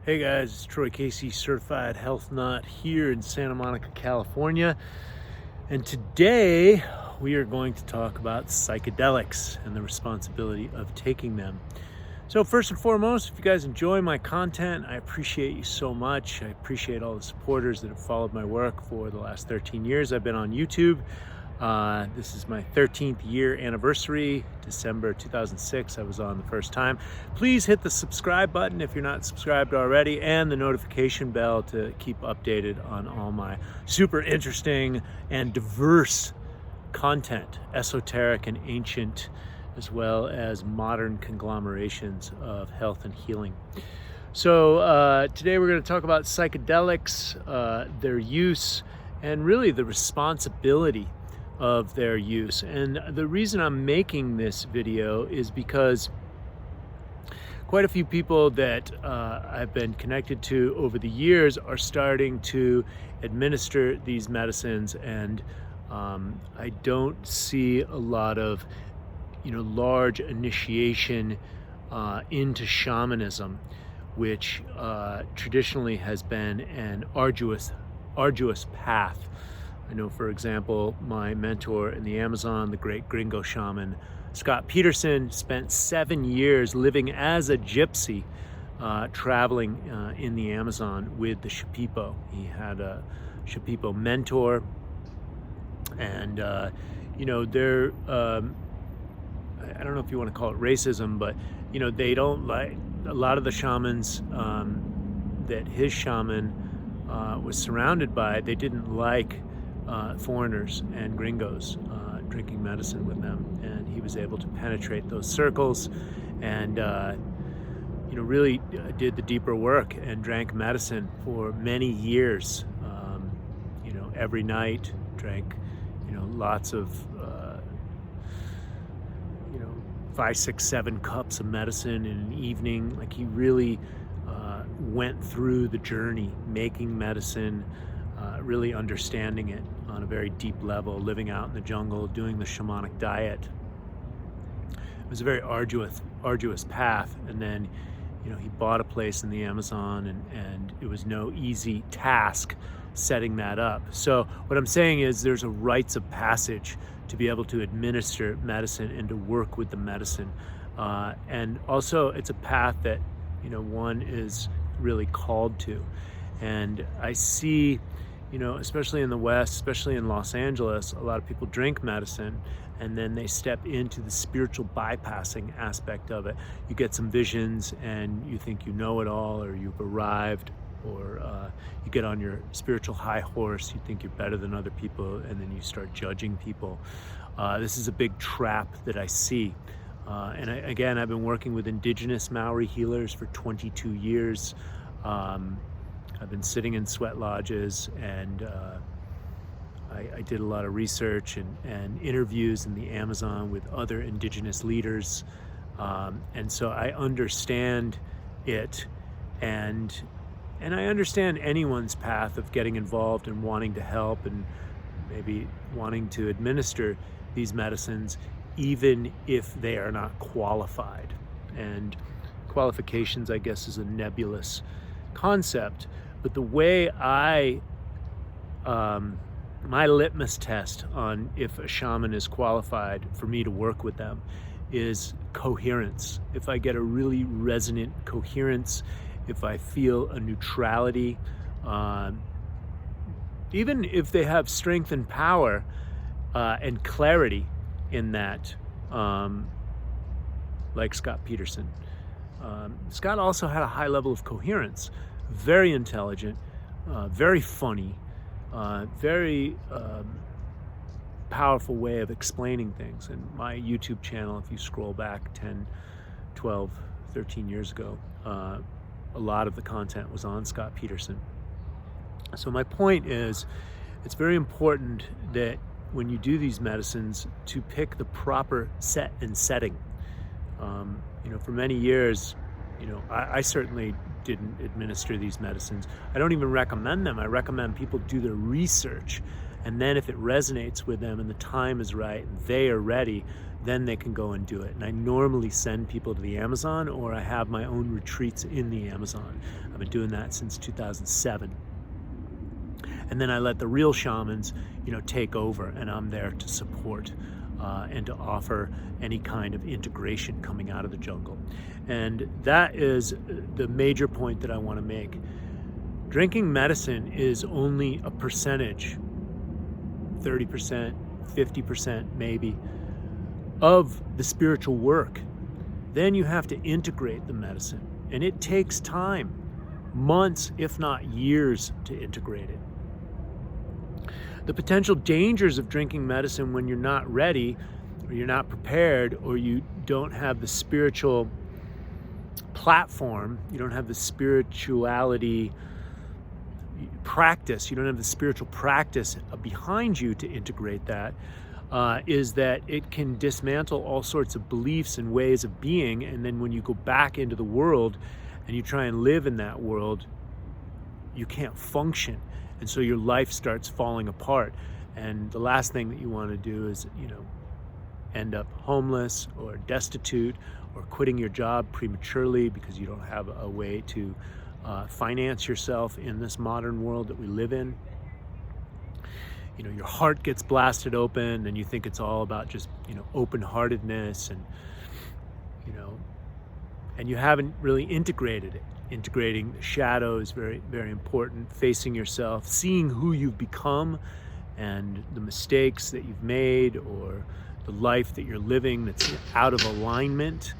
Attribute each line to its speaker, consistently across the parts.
Speaker 1: Hey guys, it's Troy Casey, Certified Health Nut here in Santa Monica, California. And today we are going to talk about psychedelics and the responsibility of taking them. So first and foremost, if you guys enjoy my content, I appreciate you so much. I appreciate all the supporters that have followed my work for the last 13 years. I've been on YouTube. This is my 13th year anniversary, December 2006. I was on the first time. Please hit the subscribe button if you're not subscribed already, and the notification bell to keep updated on all my super interesting and diverse content, esoteric and ancient, as well as modern conglomerations of health and healing. So today we're going to talk about psychedelics, their use, and really the responsibility of their use. And the reason I'm making this video is because quite a few people that I've been connected to over the years are starting to administer these medicines, and I don't see a lot of large initiation into shamanism, which traditionally has been an arduous path. I know, for example, my mentor in the Amazon, the great gringo shaman, Scott Peterson, spent 7 years living as a gypsy, traveling in the Amazon with the Shipipo. He had a Shipipo mentor, and they're, I don't know if you want to call it racism, but they don't like, a lot of the shamans that his shaman was surrounded by, they didn't like foreigners and gringos drinking medicine with them, and he was able to penetrate those circles and really did the deeper work and drank medicine for many years, every night, drank lots of 5, 6, 7 cups of medicine in an evening. Like, he really went through the journey making medicine, really understanding it on a very deep level, living out in the jungle, doing the shamanic diet. It was a very arduous path. And then, he bought a place in the Amazon, and it was no easy task setting that up. So what I'm saying is there's a rites of passage to be able to administer medicine and to work with the medicine. And also it's a path that, one is really called to. And I see, especially in the West, especially in Los Angeles, a lot of people drink medicine and then they step into the spiritual bypassing aspect of it. You get some visions and you think you know it all, or you've arrived, or you get on your spiritual high horse, you think you're better than other people, and then you start judging people. This is a big trap that I see. And I've been working with indigenous Maori healers for 22 years. I've been sitting in sweat lodges, and I did a lot of research and interviews in the Amazon with other indigenous leaders. And so I understand it, and I understand anyone's path of getting involved and wanting to help and maybe wanting to administer these medicines, even if they are not qualified. And qualifications, I guess, is a nebulous concept. But the way my litmus test on if a shaman is qualified for me to work with them is coherence. If I get a really resonant coherence, if I feel a neutrality, even if they have strength and power and clarity in that, like Scott Peterson. Scott also had a high level of coherence, very intelligent, very funny, very powerful way of explaining things. And my YouTube channel, if you scroll back 10, 12, 13 years ago, a lot of the content was on Scott Peterson. So my point is, it's very important that when you do these medicines to pick the proper set and setting. For many years, I certainly didn't administer these medicines. I don't even recommend them. I recommend people do their research, and then if it resonates with them and the time is right and they are ready, then they can go and do it. And I normally send people to the Amazon, or I have my own retreats in the Amazon. I've been doing that since 2007. And then I let the real shamans, take over, and I'm there to support and to offer any kind of integration coming out of the jungle. And that is the major point that I want to make. Drinking medicine is only a percentage, 30%, 50% maybe, of the spiritual work. Then you have to integrate the medicine, and it takes time, months, if not years, to integrate it. The potential dangers of drinking medicine when you're not ready, or you're not prepared, or you don't have the spiritual platform, you don't have the spirituality practice, you don't have the spiritual practice behind you to integrate that, is that it can dismantle all sorts of beliefs and ways of being. And then when you go back into the world and you try and live in that world, you can't function. And so your life starts falling apart. And the last thing that you want to do is, end up homeless or destitute, or quitting your job prematurely because you don't have a way to finance yourself in this modern world that we live in. Your heart gets blasted open, and you think it's all about just, open-heartedness, and, and you haven't really integrated it. Integrating the shadow is very, very important. Facing yourself, seeing who you've become, and the mistakes that you've made, or the life that you're living that's out of alignment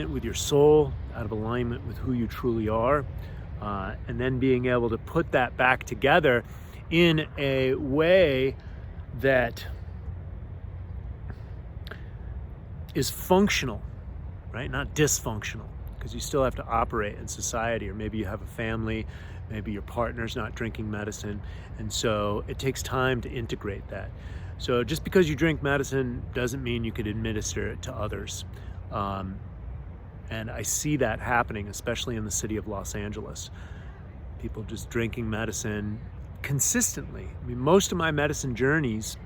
Speaker 1: with your soul, out of alignment with who you truly are, and then being able to put that back together in a way that is functional, right? Not dysfunctional, because you still have to operate in society, or maybe you have a family, maybe your partner's not drinking medicine, and so it takes time to integrate that. So just because you drink medicine doesn't mean you could administer it to others. And I see that happening, especially in the city of Los Angeles. People just drinking medicine consistently. I mean, most of my medicine journeys,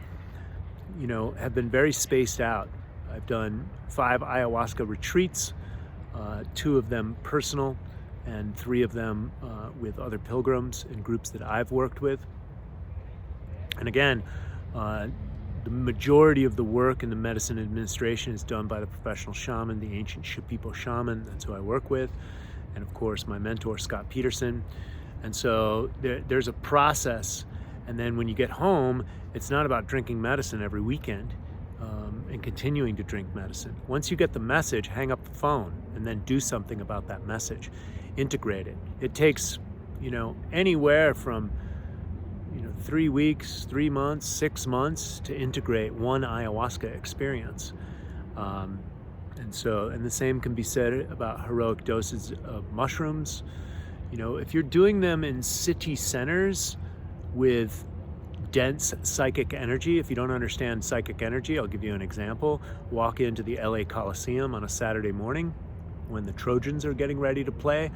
Speaker 1: have been very spaced out. I've done 5 ayahuasca retreats, 2 of them personal, and 3 of them with other pilgrims in groups that I've worked with. And again, the majority of the work in the medicine administration is done by the professional shaman, the ancient Shipibo shaman. That's who I work with. And of course, my mentor, Scott Peterson. And so there's a process. And then when you get home, it's not about drinking medicine every weekend and continuing to drink medicine. Once you get the message, hang up the phone and then do something about that message. Integrate it. It takes, anywhere from 3 weeks, 3 months, 6 months to integrate one ayahuasca experience. And the same can be said about heroic doses of mushrooms. If you're doing them in city centers with dense psychic energy, if you don't understand psychic energy, I'll give you an example. Walk into the LA Coliseum on a Saturday morning when the Trojans are getting ready to play.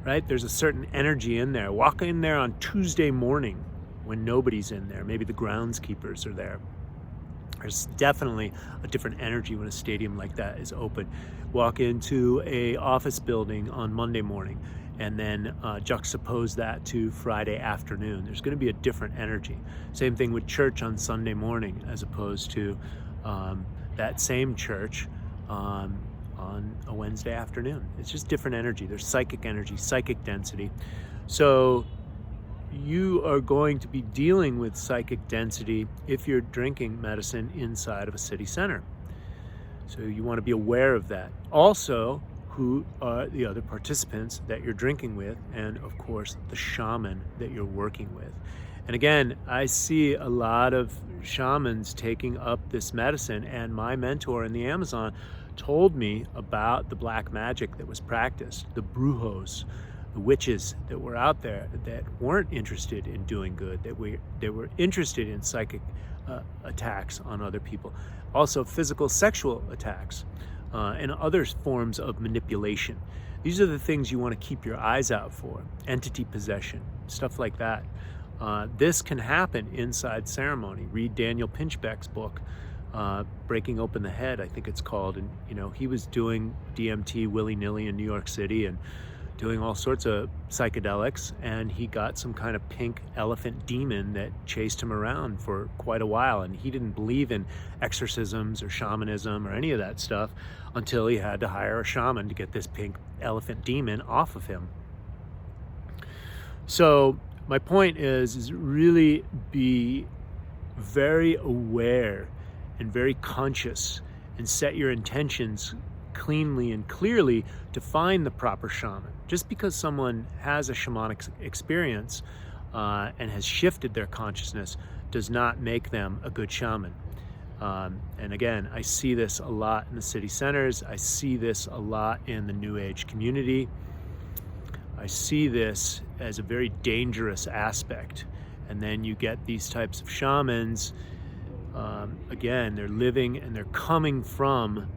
Speaker 1: Right? There's a certain energy in there. Walk in there on Tuesday morning when nobody's in there. Maybe the groundskeepers are there. There's definitely a different energy when a stadium like that is open. Walk into a office building on Monday morning and then juxtapose that to Friday afternoon. There's going to be a different energy. Same thing with church on Sunday morning as opposed to that same church on a Wednesday afternoon. It's just different energy. There's psychic energy, psychic density. So you are going to be dealing with psychic density if you're drinking medicine inside of a city center. So you want to be aware of that. Also, who are the other participants that you're drinking with, and of course, the shaman that you're working with. And again, I see a lot of shamans taking up this medicine, and my mentor in the Amazon told me about the black magic that was practiced, the brujos, the witches that were out there that weren't interested in doing good, they were interested in psychic attacks on other people. Also physical sexual attacks and other forms of manipulation. These are the things you want to keep your eyes out for. Entity possession, stuff like that. This can happen inside ceremony. Read Daniel Pinchbeck's book, Breaking Open the Head, I think it's called. And, he was doing DMT willy-nilly in New York City and doing all sorts of psychedelics. And he got some kind of pink elephant demon that chased him around for quite a while. And he didn't believe in exorcisms or shamanism or any of that stuff until he had to hire a shaman to get this pink elephant demon off of him. So my point is really be very aware and very conscious and set your intentions cleanly and clearly to find the proper shaman. Just because someone has a shamanic experience and has shifted their consciousness does not make them a good shaman. And again, I see this a lot in the city centers. I see this a lot in the New Age community. I see this as a very dangerous aspect. And then you get these types of shamans, again, they're living and they're coming from,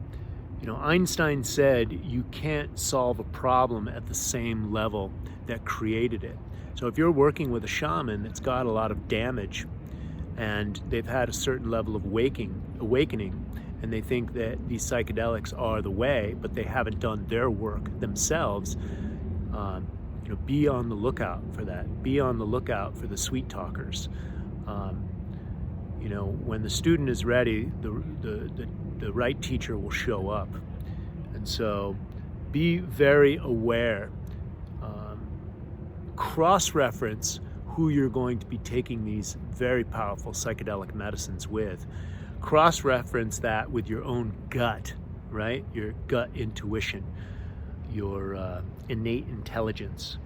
Speaker 1: Einstein said you can't solve a problem at the same level that created it. So if you're working with a shaman that's got a lot of damage and they've had a certain level of awakening, and they think that these psychedelics are the way, but they haven't done their work themselves, be on the lookout for that. Be on the lookout for the sweet talkers. When the student is ready, the right teacher will show up. And so be very aware. Cross-reference who you're going to be taking these very powerful psychedelic medicines with. Cross-reference that with your own gut, right? Your gut intuition, your innate intelligence,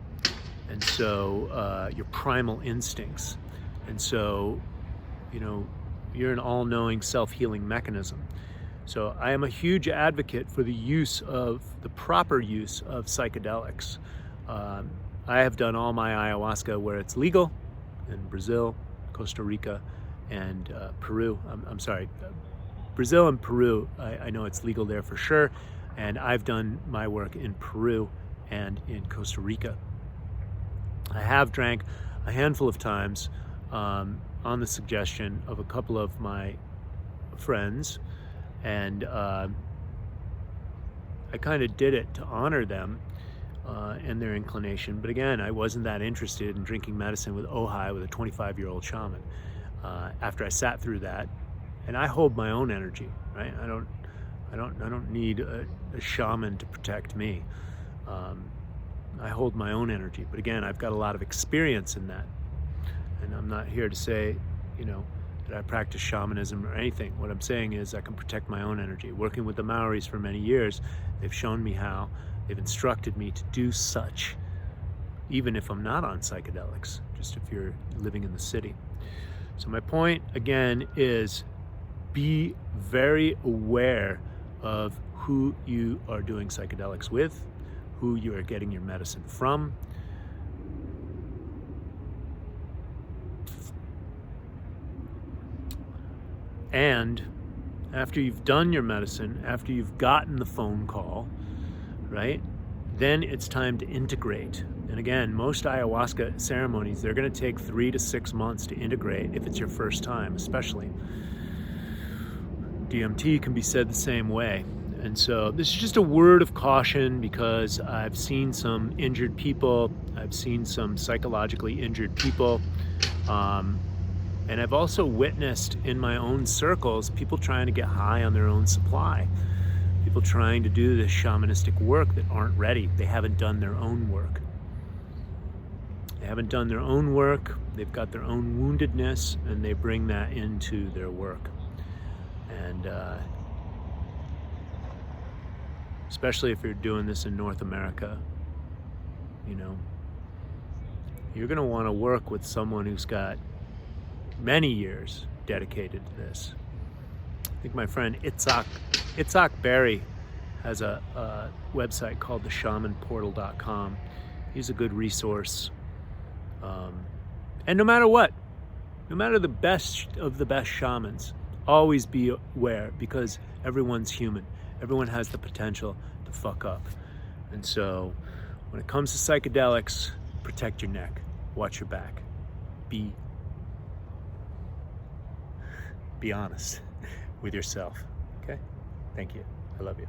Speaker 1: and so your primal instincts. And so, you're an all-knowing self-healing mechanism. So I am a huge advocate for the proper use of psychedelics. I have done all my ayahuasca where it's legal in Brazil, Costa Rica, and Peru. I'm sorry, Brazil and Peru, I know it's legal there for sure. And I've done my work in Peru and in Costa Rica. I have drank a handful of times on the suggestion of a couple of my friends, and I kind of did it to honor them and their inclination. But again, I wasn't that interested in drinking medicine with Ojai with a 25-year-old shaman. After I sat through that, and I hold my own energy, right? I don't need a shaman to protect me. I hold my own energy, but again, I've got a lot of experience in that. And I'm not here to say, that I practice shamanism or anything. What I'm saying is I can protect my own energy. Working with the Maoris for many years, they've shown me how. They've instructed me to do such, even if I'm not on psychedelics, just if you're living in the city. So my point, again, is be very aware of who you are doing psychedelics with, who you are getting your medicine from. And after you've done your medicine, after you've gotten the phone call, right, then it's time to integrate. And again, most ayahuasca ceremonies, they're going to take 3 to 6 months to integrate if it's your first time, especially. DMT can be said the same way. And so this is just a word of caution because I've seen some injured people. I've seen some psychologically injured people. And I've also witnessed in my own circles people trying to get high on their own supply. People trying to do this shamanistic work that aren't ready. They haven't done their own work. They haven't done their own work. They've got their own woundedness, and they bring that into their work. And especially if you're doing this in North America, you're going to want to work with someone who's got many years dedicated to this. I think my friend Itzhak Berry has a website called theshamanportal.com. He's a good resource. And no matter what, no matter the best of the best shamans, always be aware because everyone's human. Everyone has the potential to fuck up. And so when it comes to psychedelics, protect your neck, watch your back. be honest with yourself. Okay? Thank you. I love you.